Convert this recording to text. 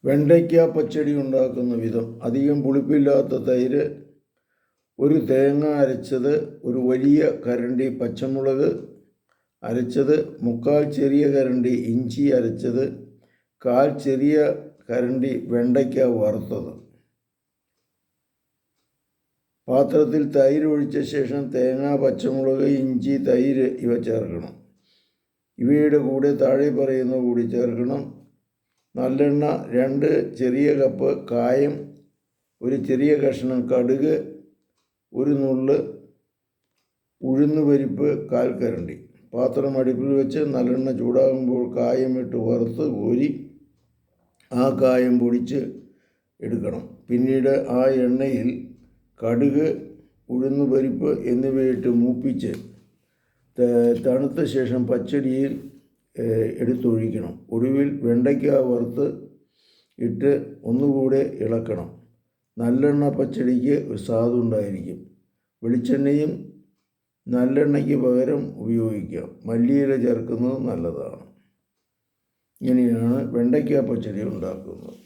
വെണ്ടയ്ക്ക പച്ചടി ഉണ്ടാക്കുന്ന വിധം. അധികം പുളിപ്പില്ലാത്ത തൈര്, ഒരു തേങ്ങ അരച്ചത്, ഒരു വലിയ കരണ്ടി പച്ചമുളക് അരച്ചത്, 3/4 ചെറിയ കരണ്ടി ഇഞ്ചി അരച്ചത്, 1/4 ചെറിയ കരണ്ടി വെണ്ടയ്ക്ക വറുത്തത്. പാത്രത്തിൽ തൈര് ഒഴിച്ച ശേഷം തേങ്ങ, പച്ചമുളക്, ഇഞ്ചി, തൈര് ഇവ ചേർക്കണം. ഇവയുടെ കൂടെ താഴെ പറയുന്ന കൂടി ചേർക്കണം. നല്ലെണ്ണ, 2 ചെറിയ കപ്പ് കായം, ഒരു ചെറിയ കഷ്ണം കടുക്, ഒരു നുള്ള് ഉഴുന്നുപരിപ്പ്, 1/4 കരണ്ടി. പാത്രം അടുപ്പിൽ വെച്ച് നല്ലെണ്ണ ചൂടാകുമ്പോൾ കായം ഇട്ട് വറുത്ത് കോരി ആ കായം പൊടിച്ച് എടുക്കണം. പിന്നീട് ആ എണ്ണയിൽ കടുക്, ഉഴുന്നുപരിപ്പ് എന്നിവയിട്ട് മൂപ്പിച്ച് തണുത്ത ശേഷം പച്ചടിയിൽ എടുത്തൊഴിക്കണം. ഒടുവിൽ വെണ്ടയ്ക്ക വറുത്ത് ഇട്ട് ഒന്നുകൂടെ ഇളക്കണം. നല്ലെണ്ണ പച്ചടിക്ക് ഒരു സ്വാദുണ്ടായിരിക്കും. വെളിച്ചെണ്ണയും നല്ലെണ്ണയ്ക്ക് പകരം ഉപയോഗിക്കാം. മല്ലിയില ചേർക്കുന്നത് നല്ലതാണ്. ഇങ്ങനെയാണ് വെണ്ടയ്ക്ക പച്ചടി ഉണ്ടാക്കുന്നത്.